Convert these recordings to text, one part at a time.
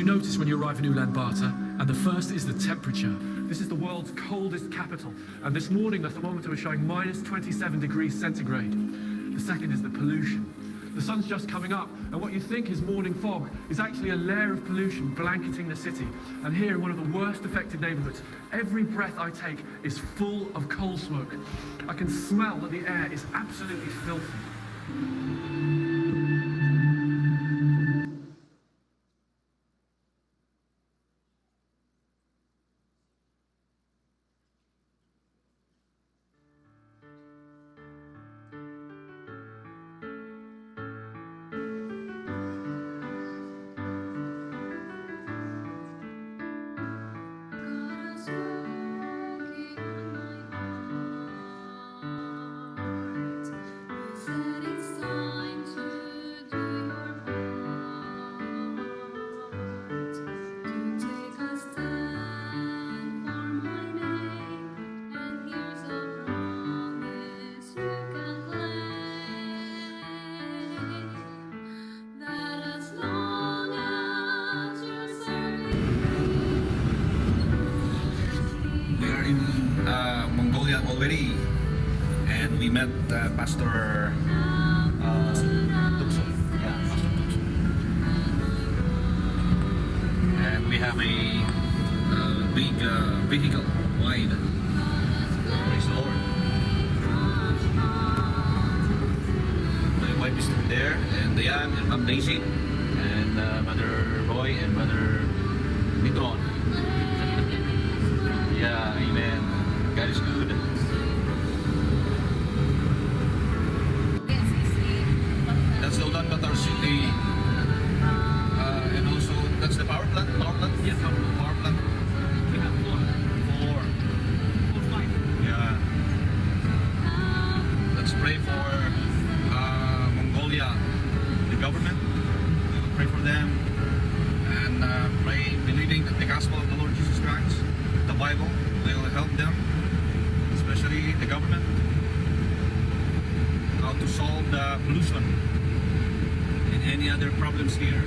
you notice when you arrive in Ulaanbaatar? And the first is the temperature. This is the world's coldest capital, and this morning the thermometer was showing minus 27 degrees centigrade. The second is the pollution. The sun's just coming up, and what you think is morning fog is actually a layer of pollution blanketing the city. And here in one of the worst affected neighborhoods, every breath I take is full of coal smoke. I can smell that the air is absolutely filthy. Mongolia already, and we met Pastor Tukso. Yeah, Pastor Tukso. And we have a big vehicle, wide. Praise the Lord. My wife is still there, and Diane and Ma'am Daisy, and Mother Roy and Mother Nitron. Yeah, amen. God is good. That's the Ulaanbaatar city. And also, that's the power plant? Power plant? Yes, Power plant. we have four. 4. Or 5. Yeah. Let's pray for Mongolia, the government. We will pray for them. And pray, believing that the gospel of the Lord Jesus Christ, the Bible, will help them, especially the government, how to solve the pollution and any other problems here.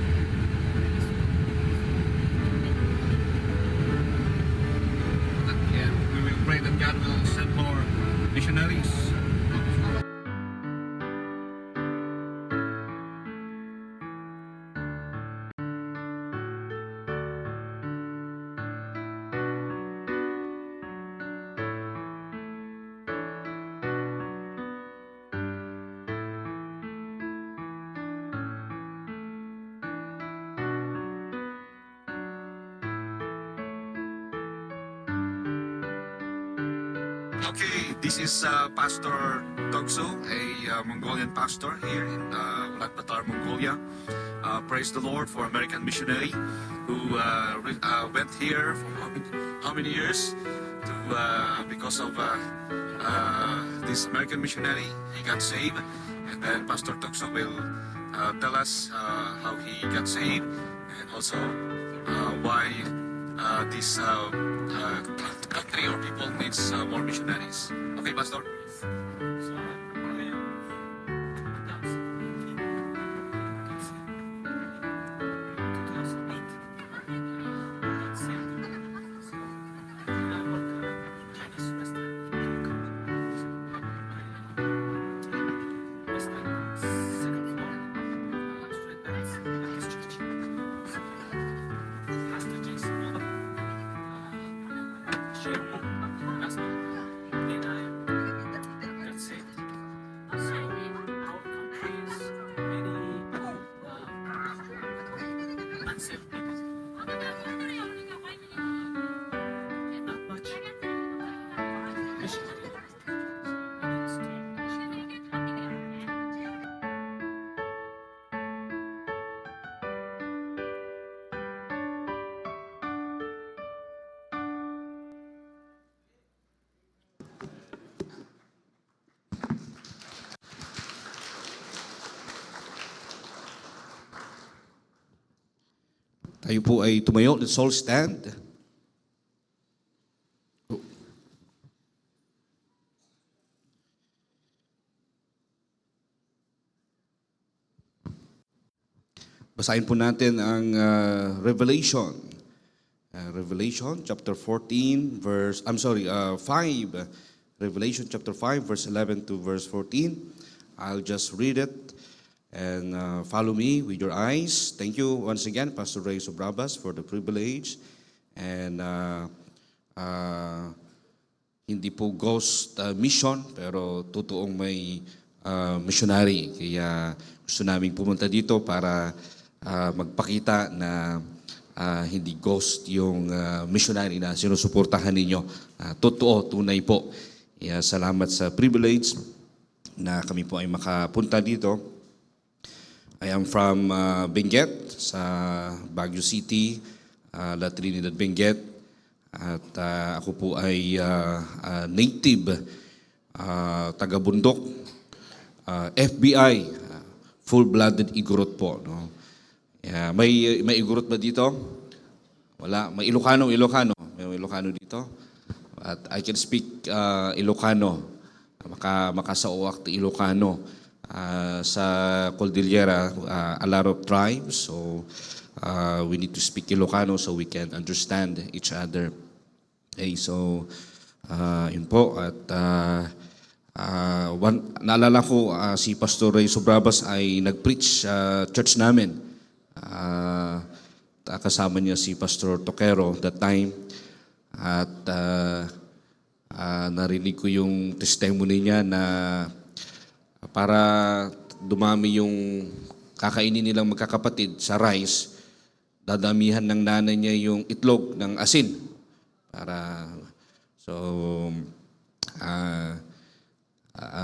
And we will pray that God will send more missionaries. Okay, this is Pastor Tukso, a Mongolian pastor here in Ulaanbaatar, Mongolia. Praise the Lord for American missionary who went here for how many years because of this American missionary. He got saved, and then Pastor Tukso will tell us how he got saved and also why this country or people needs more missionaries. Okay, Pastor? Tayo po ay tumayo. Let's all stand. Basahin po natin ang Revelation. Revelation chapter 14 verse 5. Revelation chapter 5 verse 11 to verse 14. I'll just read it and follow me with your eyes. Thank you once again, Pastor Ray Sobrabas, for the privilege. And hindi po ghost mission, pero totoong may missionary. Kaya gusto namin pumunta dito para magpakita na hindi ghost yung missionary na sinusuportahan ninyo. Totoo, tunay po. Kaya salamat sa privilege na kami po ay makapunta dito. I am from Benguet, sa Baguio City, La Trinidad, Benguet. At ako po ay native, taga-bundok, FBI, full-blooded Igorot po. No? May Igorot ba dito? Wala. May Ilocano. May Ilocano dito. At I can speak Ilocano. Makasauwak Ilocano. Sa Cordillera, a lot of tribes. So we need to speak Ilocano so we can understand each other. Okay, so yun po. At naalala ko, si Pastor Ray Sobrabas ay nag-preach sa church namin. Kasama niya si Pastor Tokero that time. At narinig ko yung testimony niya na para dumami yung kakainin nilang magkakapatid sa rice, dadamihan ng nanay niya yung itlog ng asin.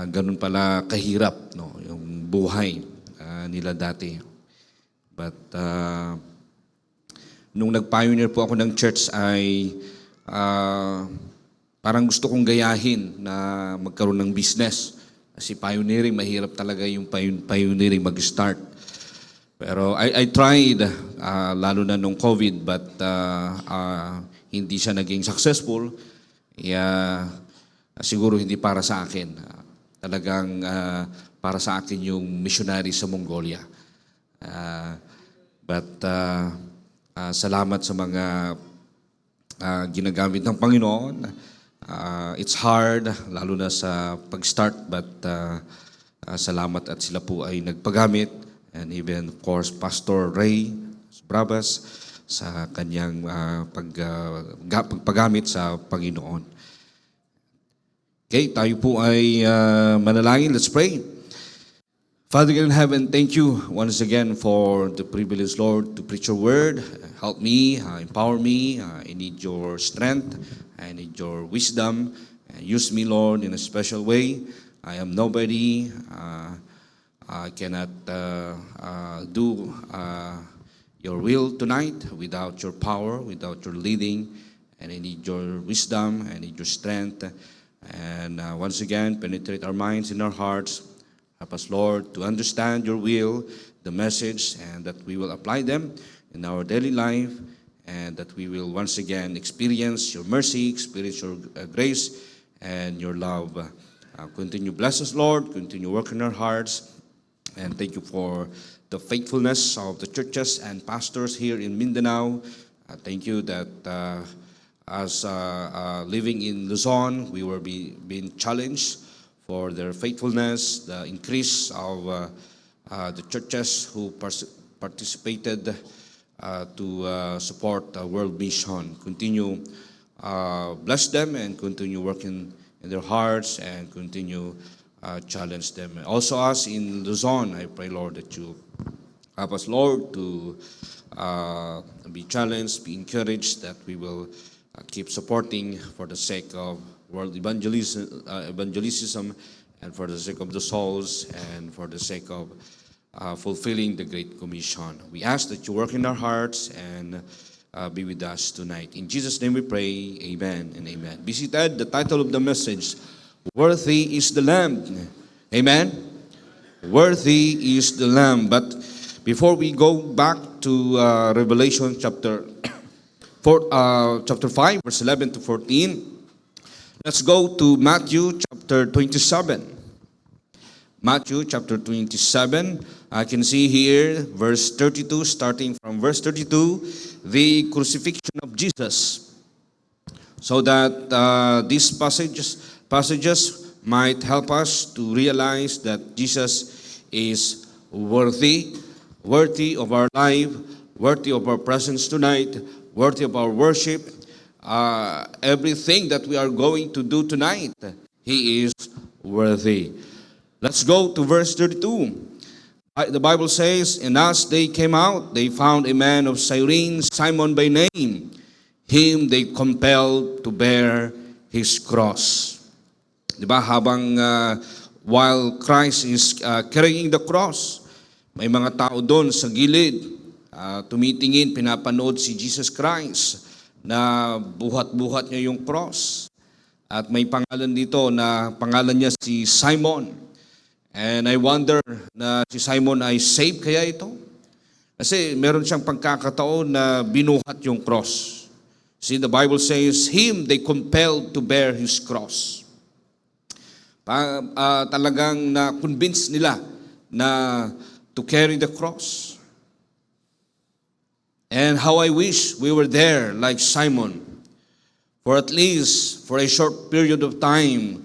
Ganun pala kahirap, no, yung buhay nila dati. But nung nag-pioneer po ako ng church ay parang gusto kong gayahin na magkaroon ng business. Kasi pioneering, mahirap talaga yung pioneering mag-start. Pero I tried, lalo na nung COVID, but hindi siya naging successful. Kaya siguro hindi para sa akin. Talagang para sa akin yung missionary sa Mongolia. But salamat sa mga ginagamit ng Panginoon. It's hard, lalo na sa pag-start, but salamat at sila po ay nagpagamit. And even, of course, Pastor Ray Sobrabas sa kanyang pagpagamit sa Panginoon. Okay, tayo po ay manalangin. Let's pray. Father in heaven, thank you once again for the privilege, Lord, to preach your word. Help me, empower me. I need your strength. I need your wisdom. Use me, Lord, in a special way. I am nobody. I cannot do your will tonight without your power, without your leading. And I need your wisdom. I need your strength. And once again, penetrate our minds and our hearts. Help us, Lord, to understand your will, the message, and that we will apply them in our daily life, and that we will once again experience your mercy, experience your grace, and your love. Continue bless us, Lord. Continue work in our hearts. And thank you for the faithfulness of the churches and pastors here in Mindanao. Thank you that as living in Luzon, we were being challenged for their faithfulness, the increase of the churches who participated to support World Mission. Continue bless them and continue working in their hearts and continue challenge them. Also us in Luzon, I pray, Lord, that you help us, Lord, to be challenged, be encouraged, that we will keep supporting for the sake of world evangelism, and for the sake of the souls, and for the sake of fulfilling the Great Commission. We ask that you work in our hearts and be with us tonight. In Jesus' name we pray, amen and amen. Be seated. The title of the message, Worthy is the Lamb. Amen? Worthy is the Lamb. But before we go back to Revelation chapter 5, verse 11 to 14, let's go to Matthew chapter 27. Matthew chapter 27. I can see here verse 32, starting from verse 32, the crucifixion of Jesus. So that these passages might help us to realize that Jesus is worthy of our life, worthy of our presence tonight, worthy of our worship. Everything that we are going to do tonight, He is worthy. Let's go to verse 32. The Bible says, "And as they came out, they found a man of Cyrene, Simon by name. Him they compelled to bear his cross." Diba? While Christ is carrying the cross, may mga tao doon sa gilid, tumitingin, pinapanood si Jesus Christ na buhat-buhat niya yung cross. At may pangalan dito na pangalan niya si Simon. And I wonder na si Simon ay saved kaya ito? Kasi meron siyang pagkakataon na binuhat yung cross. See, the Bible says, him they compelled to bear his cross. Talagang na-convince nila na to carry the cross. And how I wish we were there like Simon, for at least for a short period of time,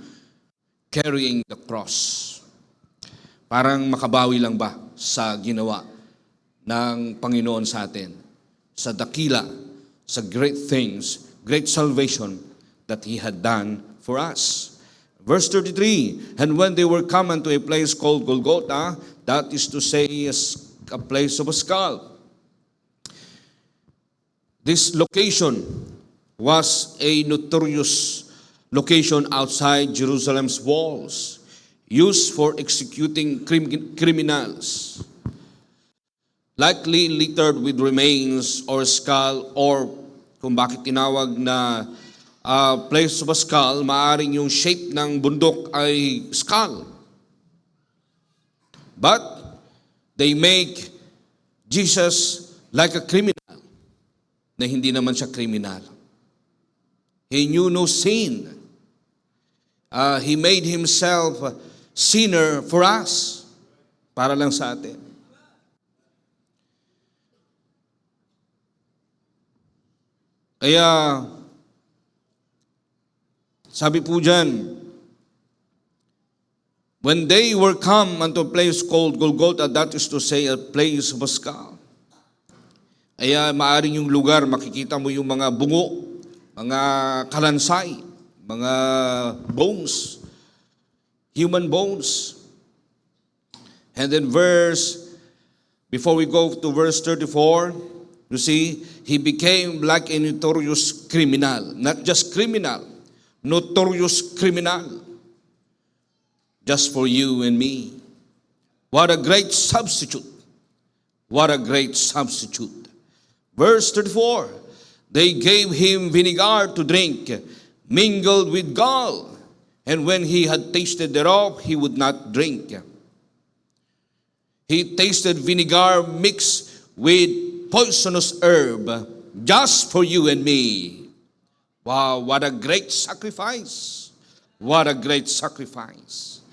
carrying the cross. Parang makabawi lang ba sa ginawa ng Panginoon sa atin? Sa dakila, sa great things, great salvation that He had done for us. Verse 33, "And when they were come unto a place called Golgotha," that is to say, a place of a skull. This location was a notorious location outside Jerusalem's walls, used for executing criminals, likely littered with remains or skull, or kung bakit tinawag na place of a skull, maaring yung shape ng bundok ay skull. But they make Jesus like a criminal, na hindi naman siya criminal. He knew no sin. He made Himself sinner for us, para lang sa atin. Kaya, sabi po dyan, when they were come unto a place called Golgotha, that is to say, a place of a skull. Kaya maaring yung lugar, makikita mo yung mga bungo, mga kalansay, mga bones, human bones. And then before we go to verse 34, you see, he became like a notorious criminal. Not just criminal, notorious criminal. Just for you and me. What a great substitute. What a great substitute. Verse 34, "They gave him vinegar to drink, mingled with gall. And when he had tasted thereof, he would not drink." He tasted vinegar mixed with poisonous herb, just for you and me. Wow, what a great sacrifice. What a great sacrifice.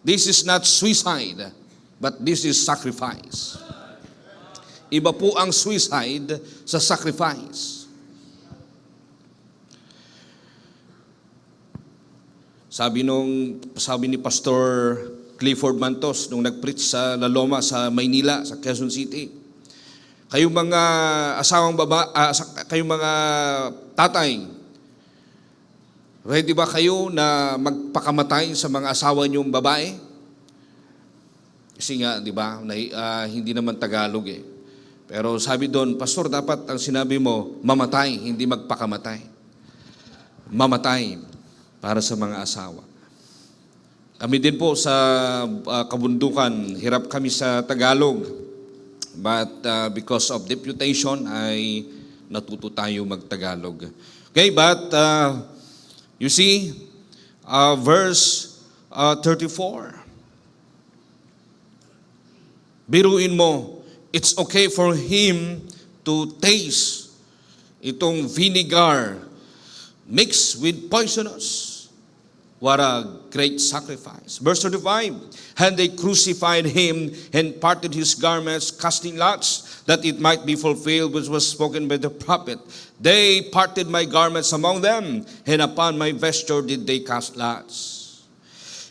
This is not suicide, but this is sacrifice. Iba po ang suicide sa sacrifice. Sabi ni Pastor Clifford Mantos nung nag-preach sa La Loma sa Maynila, sa Quezon City. Kayong mga kayong mga tatay, ready ba kayo na magpakamatay sa mga asawa niyong babae? Kasi nga, di ba, hindi naman Tagalog eh. Pero sabi doon, Pastor, dapat ang sinabi mo, mamatay, hindi magpakamatay. Mamatay para sa mga asawa. Kami din po sa kabundukan, hirap kami sa Tagalog. But because of deputation, ay natuto tayo mag-Tagalog. Okay, but you see, verse 34. Biruin mo, it's okay for him to taste itong vinegar mixed with poisonous What a great sacrifice. Verse 35, and they crucified him and parted his garments, casting lots, that it might be fulfilled which was spoken by the prophet. They parted my garments among them, and upon my vesture did they cast lots.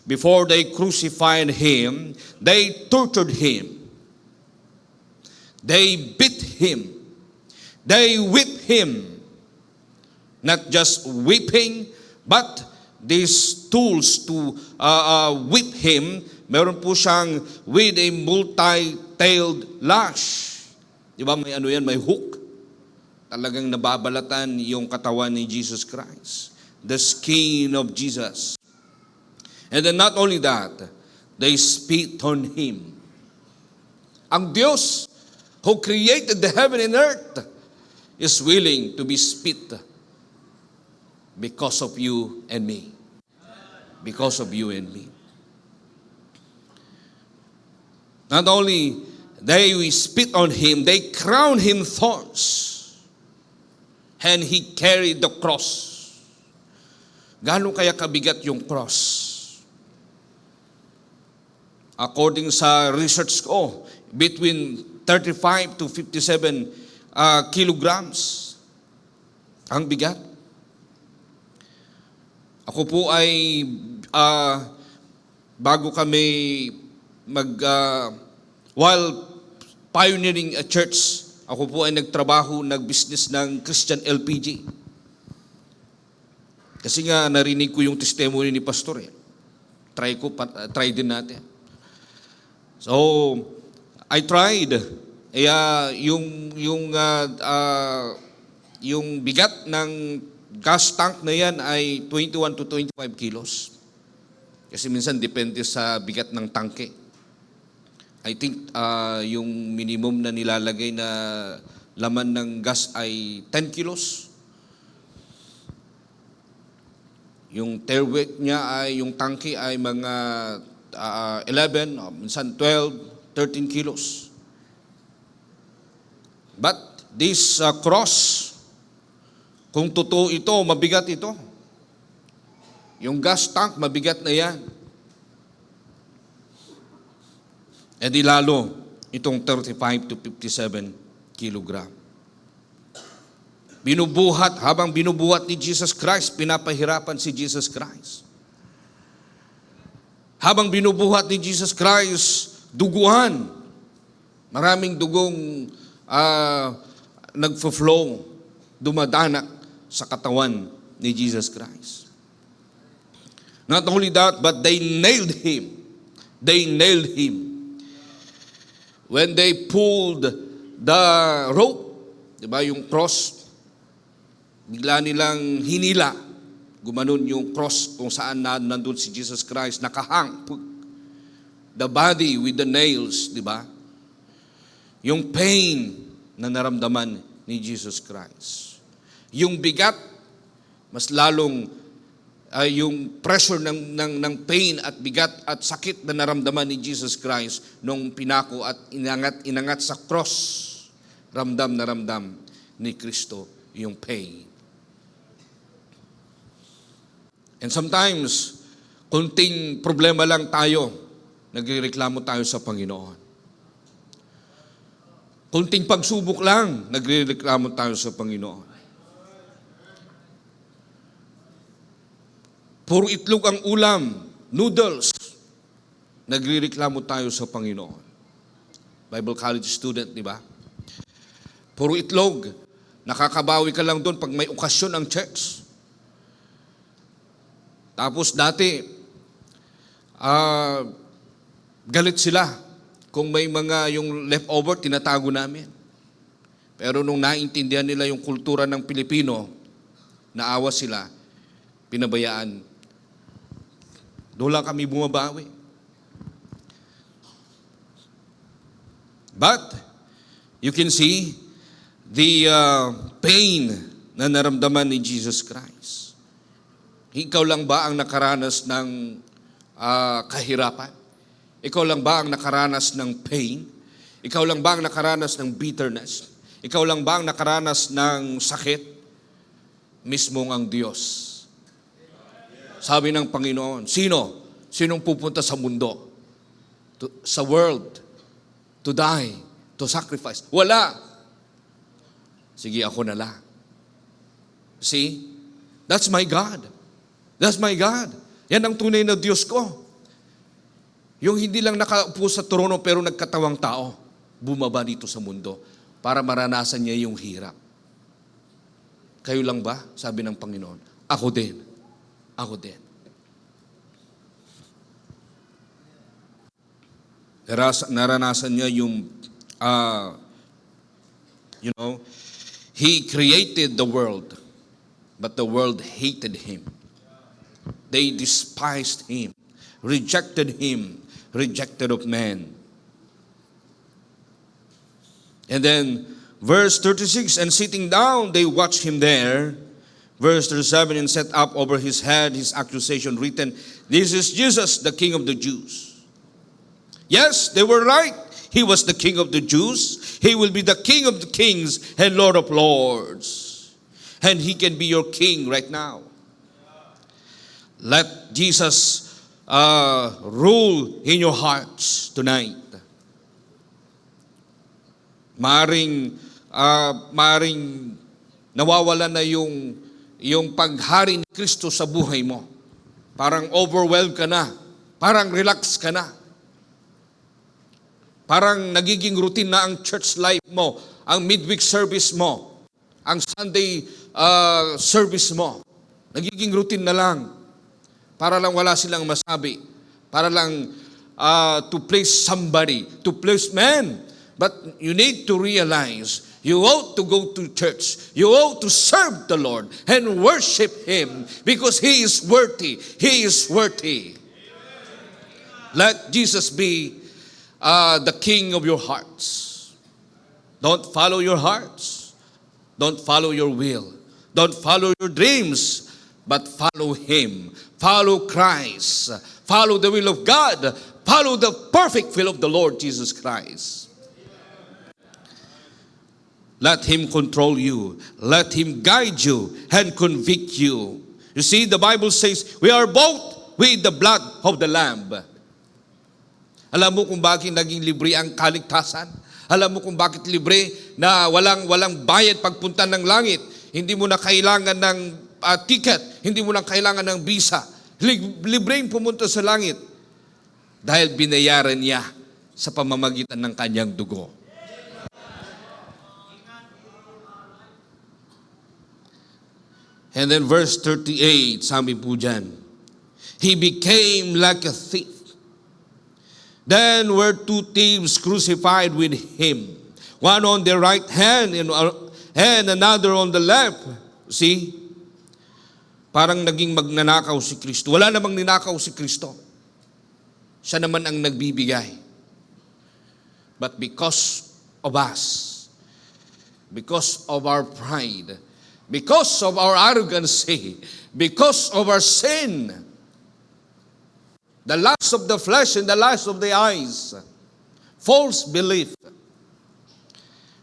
Before they crucified him, they tortured him. They beat him. They whipped him. Not just whipping, but these tools to whip him, meron po siyang with a multi-tailed lash. Di ba may ano yan, may hook. Talagang nababalatan yung katawan ni Jesus Christ. The skin of Jesus. And then not only that, they spit on him. Ang Diyos who created the heaven and earth is willing to be spit because of you and me. Because of you and me. Not only they spit on him, they crowned him thorns. And he carried the cross. Gaano kaya kabigat yung cross? According sa research ko, between 35 to 57 kilograms ang bigat. Ako po ay, bago kami while pioneering a church, ako po ay nag-business ng Christian LPG. Kasi nga narinig ko yung testimony ni Pastor eh. Try din natin. So, I tried. Yung bigat ng gas tank na yan ay 21 to 25 kilos. Kasi minsan depende sa bigat ng tangke. I think yung minimum na nilalagay na laman ng gas ay 10 kilos. Yung tare weight niya ay, yung tangke ay mga 11, minsan 12, 13 kilos. But this cross, kung totoo ito, mabigat ito. Yung gas tank, mabigat na yan. E di lalo, itong 35 to 57 kilogram. Habang binubuhat ni Jesus Christ, pinapahirapan si Jesus Christ. Habang binubuhat ni Jesus Christ, duguan. Maraming dugong nagfo-flow, dumadanak sa katawan ni Jesus Christ. Not only that, but they nailed him. They nailed him. When they pulled the rope, di ba, yung cross, bigla nilang hinila. Gumanon yung cross kung saan nandun si Jesus Christ, nakahang. The body with the nails, di ba? Yung pain na naramdaman ni Jesus Christ. Yung bigat, mas lalong yung pressure ng pain at bigat at sakit na naramdaman ni Jesus Christ nung pinako at inangat sa cross. Ramdam na ramdam ni Kristo yung pain. And sometimes, kunting problema lang tayo, nagrereklamo tayo sa Panginoon. Kunting pagsubok lang, nagrereklamo tayo sa Panginoon. Puro itlog ang ulam, noodles, nagrereklamo tayo sa Panginoon. Bible college student, di ba? Puro itlog, nakakabawi ka lang doon pag may okasyon ang church. Tapos dati, galit sila kung may mga yung leftover, tinatago namin. Pero nung naintindihan nila yung kultura ng Pilipino, naawa sila, pinabayaan. Doon lang kami bumabawi. But, you can see the pain na naramdaman ni Jesus Christ. Ikaw lang ba ang nakaranas ng kahirapan? Ikaw lang ba ang nakaranas ng pain? Ikaw lang ba ang nakaranas ng bitterness? Ikaw lang ba ang nakaranas ng sakit? Mismong ang Diyos. Sabi ng Panginoon, sinong pupunta sa mundo? Sa world, to die, to sacrifice. Wala. Sige, ako na lang. See? That's my God. That's my God. Yan ang tunay na Diyos ko. Yung hindi lang nakaupo sa trono pero nagkatawang tao, bumaba dito sa mundo para maranasan niya yung hirap. Kayo lang ba? Sabi ng Panginoon. Ako din. Ako din. Naranasan niya yung, He created the world, but the world hated Him. They despised Him, rejected Him, rejected of man. And then, verse 36, and sitting down, they watched Him there. Verse 37, and set up over His head His accusation written, this is Jesus, the King of the Jews. Yes, they were right. He was the King of the Jews. He will be the King of the kings and Lord of lords. And He can be your King right now. Let Jesus rule in your hearts tonight. Maring nawawala na yung paghari ni Kristo sa buhay mo. Parang overwhelmed ka na. Parang relax ka na. Parang nagiging routine na ang church life mo, ang midweek service mo, ang Sunday service mo. Nagiging routine na lang. Para lang wala silang masabi. Para lang to please somebody, to please men. But you need to realize, you ought to go to church. You ought to serve the Lord and worship Him because He is worthy. He is worthy. Let Jesus be the King of your hearts. Don't follow your hearts. Don't follow your will. Don't follow your dreams, but follow Him. Follow Christ. Follow the will of God. Follow the perfect will of the Lord Jesus Christ. Let Him control you. Let Him guide you and convict you. You see, the Bible says, we are bought with the blood of the Lamb. Alam mo kung bakit naging libre ang kaligtasan? Alam mo kung bakit libre na walang bayad pagpunta ng langit? Hindi mo na kailangan ng ticket, hindi mo na kailangan ng visa. Libre yung pumunta sa langit dahil binayaran niya sa pamamagitan ng kanyang dugo. And then verse 38, sabi po dyan, He became like a thief. Then were two thieves crucified with Him, one on the right hand and another on the left. See? Parang naging magnanakaw si Kristo. Wala namang ninakaw si Kristo. Siya naman ang nagbibigay. But because of us, because of our pride, because of our arrogancy, because of our sin, the lust of the flesh and the lust of the eyes, false belief.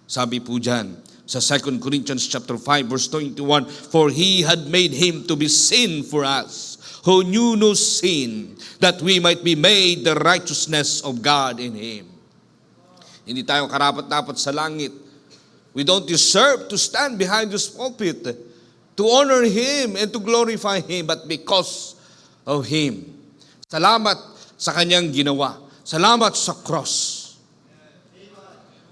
Sabi po dyan sa 2 Corinthians chapter 5 verse 21, for He had made Him to be sin for us, who knew no sin, that we might be made the righteousness of God in Him. Hindi tayo karapat-dapat sa langit. We don't deserve to stand behind this pulpit to honor Him and to glorify Him, but because of Him. Salamat sa kanyang ginawa. Salamat sa cross.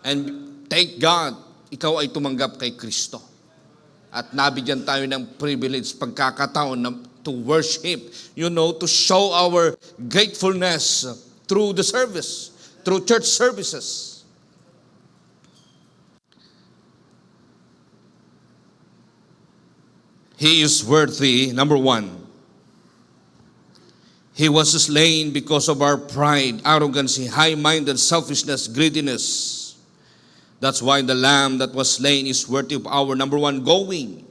And thank God, ikaw ay tumanggap kay Kristo. At nabigyan tayo ng privilege, pagkakataon to worship, to show our gratefulness through the service, through church services. He is worthy, number one. He was slain because of our pride, arrogancy, high-minded, selfishness, greediness. That's why the lamb that was slain is worthy of our, number one, going.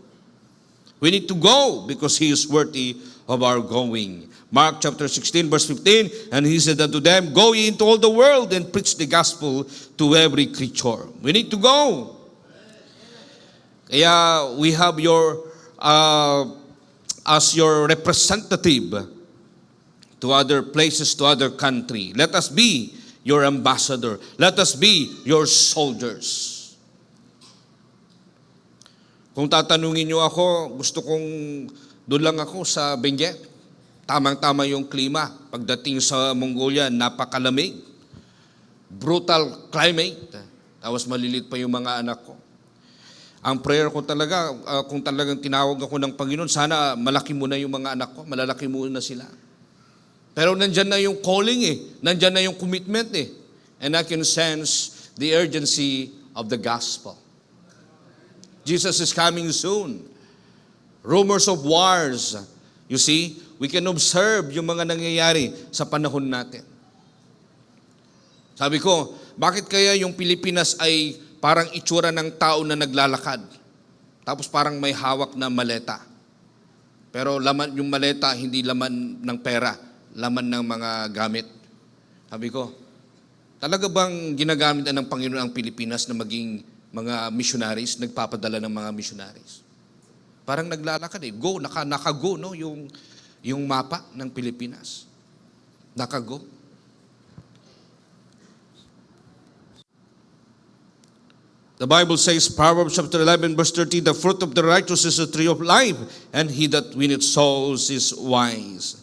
We need to go because He is worthy of our going. Mark chapter 16 verse 15, and He said unto them, go ye into all the world and preach the gospel to every creature. We need to go. Kaya we have your as your representative to other places, to other country. Let us be your ambassador. Let us be your soldiers. Kung tatanungin niyo ako, gusto kong doon lang ako sa Benguet. Tamang-tama yung klima. Pagdating sa Mongolia, napakalamig. Brutal climate. Tapos malilit pa yung mga anak ko. Ang prayer ko talaga, kung talagang tinawag ako ng Panginoon, sana malaki muna yung mga anak ko, malalaki muna sila. Pero nandyan na yung calling eh. Nandyan na yung commitment eh. And I can sense the urgency of the gospel. Jesus is coming soon. Rumors of wars. You see, we can observe yung mga nangyayari sa panahon natin. Sabi ko, bakit kaya yung Pilipinas ay parang itsura ng tao na naglalakad? Tapos parang may hawak na maleta. Pero laman yung maleta, hindi laman ng pera, laman ng mga gamit. Sabi ko, talaga bang ginagamit ng Panginoon ang Pilipinas na maging mga missionaries, nagpapadala ng mga missionaries? Parang naglalakad eh. Go, naka-go, no? Yung mapa ng Pilipinas. Naka-go. The Bible says, Proverbs chapter 11, verse 13, the fruit of the righteous is a tree of life, and he that winneth souls is wise.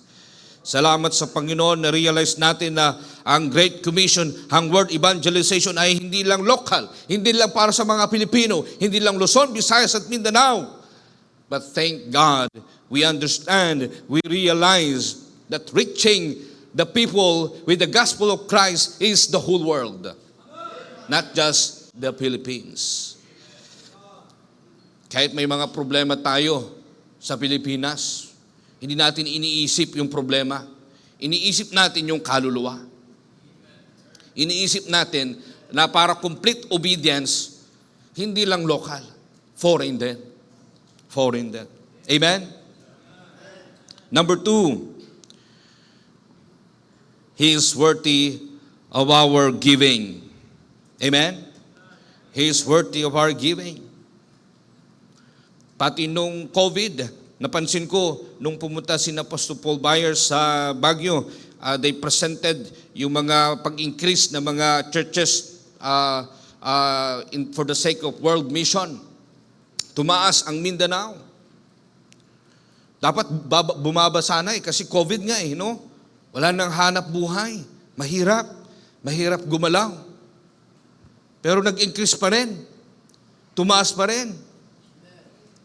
Salamat sa Panginoon, na-realize natin na ang Great Commission, ang Word Evangelization ay hindi lang local, hindi lang para sa mga Pilipino, hindi lang Luzon, Visayas at Mindanao. But thank God, we understand, we realize that reaching the people with the gospel of Christ is the whole world, not just the Philippines. Kahit may mga problema tayo sa Pilipinas, hindi natin iniisip yung problema. Iniisip natin yung kaluluwa. Iniisip natin na para complete obedience, hindi lang local, foreign din. Foreign din. Amen? Number 2, He is worthy of our giving. Amen? He is worthy of our giving. Pati nung COVID, napansin ko, nung pumunta si Apostle Paul Byers sa Baguio, they presented yung mga pag-increase na mga churches for the sake of world mission. Tumaas ang Mindanao. Dapat bumaba sana kasi COVID nga eh, no? Wala nang hanap buhay. Mahirap. Mahirap gumalaw. Pero nag-increase pa rin. Tumaas pa rin.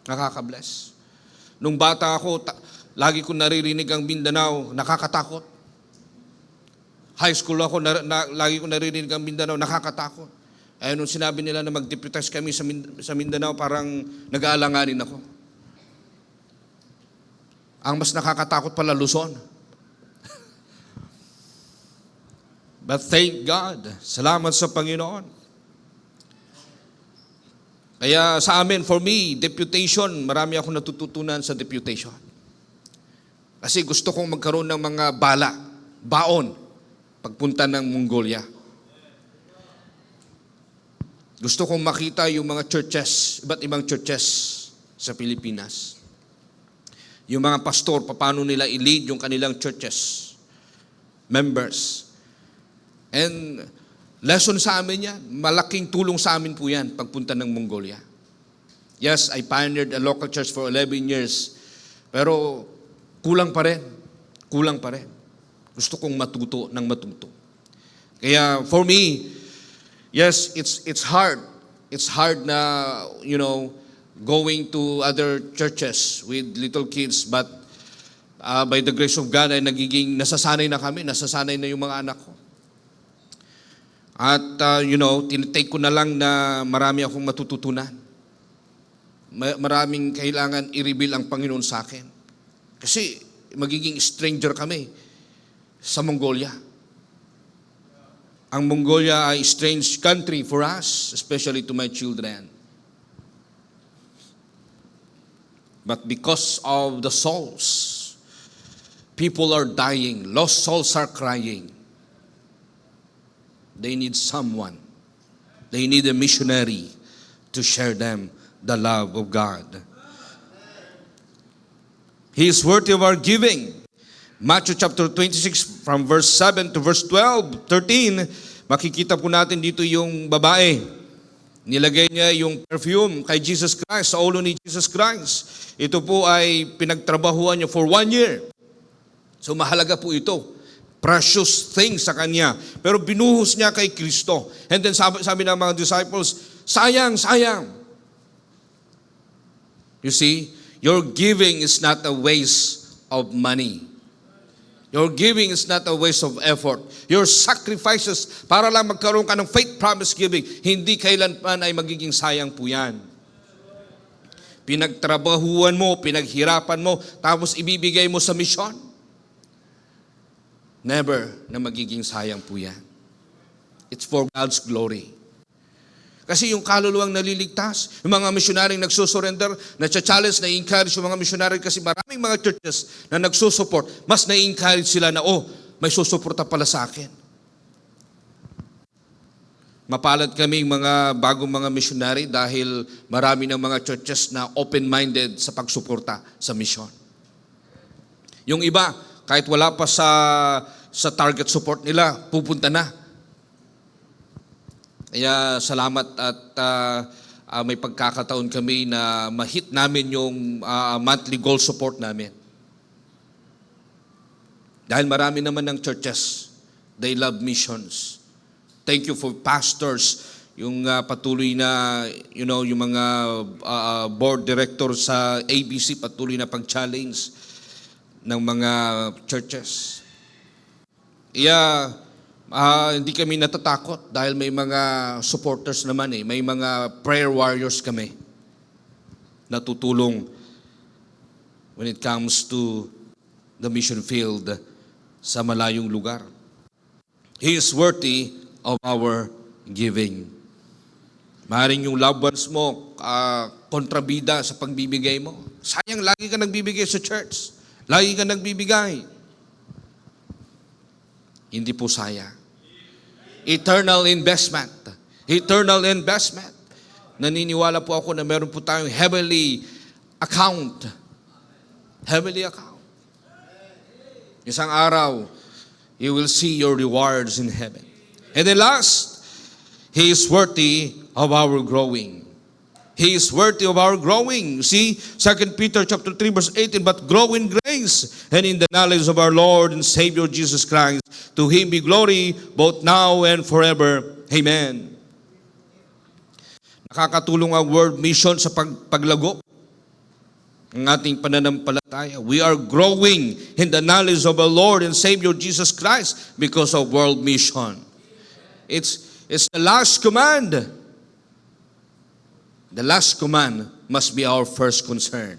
Nakaka-bless. Nung bata ako, lagi ko naririnig ang Mindanao, nakakatakot. High school ako, lagi ko naririnig ang Mindanao, nakakatakot. Eh, nung sinabi nila na mag-deputize kami sa Mindanao, parang nag-aalanganin ako. Ang mas nakakatakot pala, Luzon. But thank God, salamat sa Panginoon. Kaya sa amin, for me, deputation, marami akong natututunan sa deputation. Kasi gusto kong magkaroon ng mga baon, pagpunta ng Mongolia. Gusto kong makita yung mga churches, iba't ibang churches sa Pilipinas. Yung mga pastor, paano nila i-lead yung kanilang churches, members. And lesson sa amin yan. Malaking tulong sa amin po yan pagpunta ng Mongolia. Yes, I pioneered a local church for 11 years. Pero kulang pa rin. Kulang pa rin. Gusto kong matuto. Kaya for me, yes, it's hard. It's hard na, going to other churches with little kids. But by the grace of God, ay nasasanay na kami. Nasasanay na yung mga anak ko. At, tinitake ko na lang na marami akong matututunan. Maraming kailangan i-reveal ang Panginoon sa akin. Kasi magiging stranger kami sa Mongolia. Ang Mongolia ay strange country for us, especially to my children. But because of the souls, people are dying, lost souls are crying. They need someone. They need a missionary to share them the love of God. He is worthy of our giving. Matthew chapter 26 from verse 7 to verse 12, 13, makikita po natin dito yung babae. Nilagay niya yung perfume kay Jesus Christ, sa ulo ni Jesus Christ. Ito po ay pinagtrabahuan niya for 1 year. So mahalaga po ito. Precious thing sa kanya. Pero binuhos niya kay Kristo. And then sabi ng mga disciples, sayang, sayang. You see, your giving is not a waste of money. Your giving is not a waste of effort. Your sacrifices para lang magkaroon ka ng faith promise giving, hindi kailanman ay magiging sayang po yan. Pinagtrabahuan mo, pinaghirapan mo, tapos ibibigay mo sa misyon. Never na magiging sayang po yan. It's for God's glory. Kasi yung kaluluwang naliligtas, yung mga misyonaryong nagsusurrender, na-challenge, na-encourage yung mga missionary kasi maraming mga churches na nagsusupport, mas na-encourage sila na, may susuporta pala sa akin. Mapalad kaming mga bagong mga missionary dahil marami ng mga churches na open-minded sa pagsuporta sa misyon. Yung iba, kahit wala pa sa target support nila, pupunta na. Kaya salamat at may pagkakataon kami na ma-hit namin yung monthly goal support namin. Dahil marami naman ng churches, they love missions. Thank you for pastors, yung patuloy na, yung mga board director sa ABC, patuloy na pag-challenge ng mga churches. Hindi kami natatakot dahil may mga supporters naman may mga prayer warriors kami na tutulong when it comes to the mission field sa malayong lugar. He is worthy of our giving. Maaaring yung loved ones mo, kontrabida sa pagbibigay mo. Sayang, lagi ka nagbibigay sa church. Lagi ka nagbibigay. Hindi po sayang. Eternal investment. Eternal investment. Naniniwala po ako na meron po tayong heavenly account. Heavenly account. Isang araw, you will see your rewards in heaven. And then last, He is worthy of our growing. He is worthy of our growing. See, 2 Peter chapter 3 verse 18, but grow in grace and in the knowledge of our Lord and Savior Jesus Christ. To Him be glory both now and forever. Amen. Nakakatulong ang world mission sa paglago ng ating pananampalataya. We are growing in the knowledge of our Lord and Savior Jesus Christ because of world mission. It's the last command. The last command must be our first concern.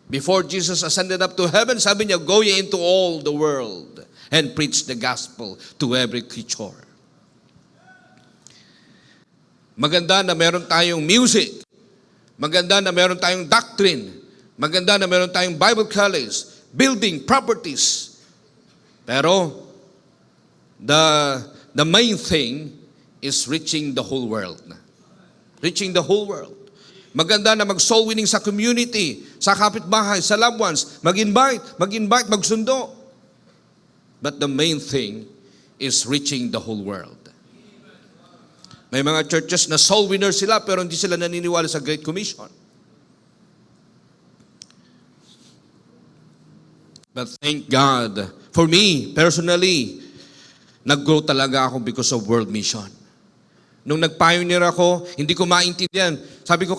Before Jesus ascended up to heaven, sabi niya, go ye into all the world and preach the gospel to every creature. Maganda na meron tayong music. Maganda na meron tayong doctrine. Maganda na meron tayong Bible college, building, properties. Pero, the main thing is reaching the whole world. Reaching the whole world. Maganda na mag-soul winning sa community, sa kapitbahay, sa loved ones. Mag-invite, magsundo. But the main thing is reaching the whole world. May mga churches na soul winners sila pero hindi sila naniniwala sa Great Commission. But thank God, for me, personally, nag-grow talaga ako because of world mission. Nung nag-pioneer ako, hindi ko maintindihan. Sabi ko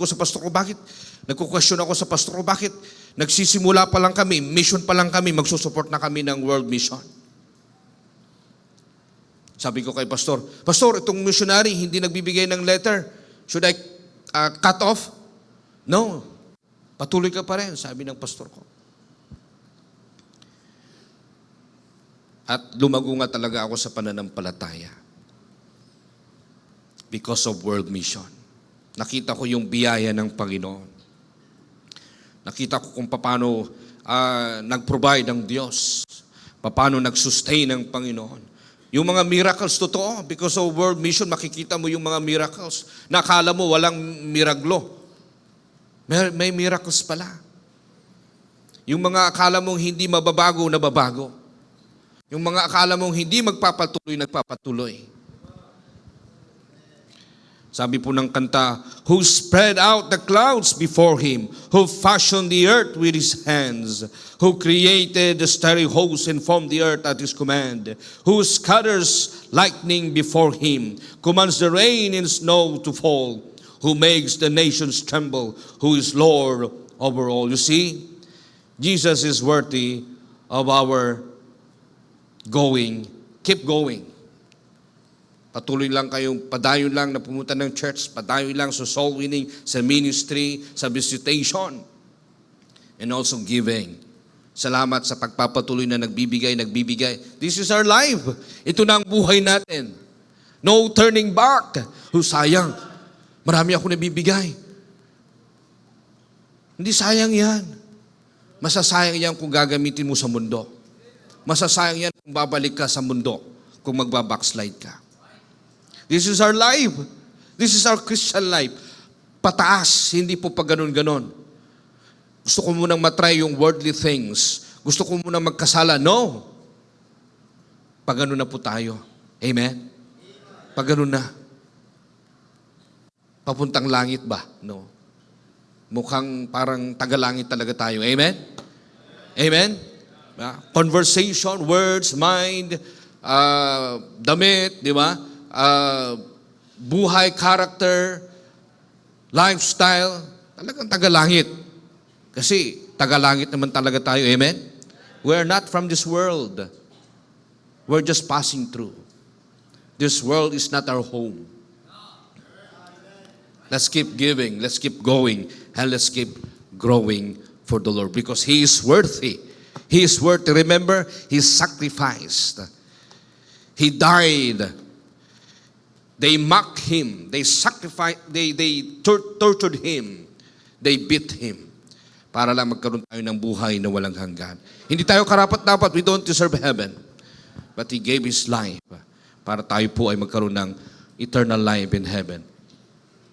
sa pastor ko, bakit? Nagko-question ako sa pastor ko, bakit? Nagsisimula pa lang kami, mission pa lang kami, magsusupport na kami ng world mission. Sabi ko kay pastor, Pastor, itong missionary hindi nagbibigay ng letter. Should I cut off? No. Patuloy ka pa rin, sabi ng pastor ko. At lumago nga talaga ako sa pananampalataya. Because of world mission. Nakita ko yung biyaya ng Panginoon. Nakita ko kung paano nag-provide ang Diyos. Paano nag-sustain ang Panginoon. Yung mga miracles, totoo. Because of world mission, makikita mo yung mga miracles. Nakala mo walang miraglo. May miracles pala. Yung mga akala mong hindi mababago, nababago. Yung mga akala mong hindi magpapatuloy, nagpapatuloy. Sabi po ng kanta, who spread out the clouds before Him, who fashioned the earth with His hands, who created the starry hosts and formed the earth at His command, who scatters lightning before Him, commands the rain and snow to fall, who makes the nations tremble, who is Lord over all. You see, Jesus is worthy of our going. Keep going. Patuloy lang kayong, padayon lang na pumunta ng church, padayon lang sa soul winning, sa ministry, sa visitation, and also giving. Salamat sa pagpapatuloy na nagbibigay. This is our life. Ito na ang buhay natin. No turning back. Sayang, marami ako nabibigay. Hindi sayang yan. Masasayang yan kung gagamitin mo sa mundo. Masasayang yan kung babalik ka sa mundo, kung magbabackslide ka. This is our life. This is our Christian life. Pataas, hindi po pa ganon-ganon. Gusto ko munang matry yung worldly things. Gusto ko munang magkasala. No. Pag ganon na po tayo. Amen? Pag ganon na. Papuntang langit ba? No. Mukhang parang tagalangit talaga tayo. Amen? Amen? Conversation, words, mind, damit, di ba? Buhay, character, lifestyle, talagang tagalangit. Kasi tagalangit naman talaga tayo. Amen? We are not from this world. We're just passing through. This world is not our home. Let's keep giving, let's keep going, and let's keep growing for the Lord because He is worthy. He is worthy. Remember, He sacrificed. He died. They mocked Him. They sacrificed. They tortured Him. They beat Him. Para lang magkaroon tayo ng buhay na walang hanggan. Hindi tayo karapat-dapat. We don't deserve heaven. But He gave His life para tayo po ay magkaroon ng eternal life in heaven.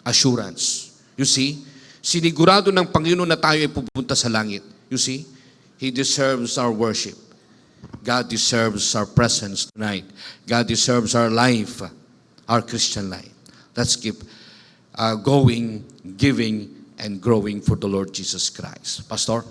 Assurance. You see? Sinigurado ng Panginoon na tayo ay pupunta sa langit. You see? He deserves our worship. God deserves our presence tonight. God deserves our life, our Christian life. Let's keep going, giving, and growing for the Lord Jesus Christ. Pastor?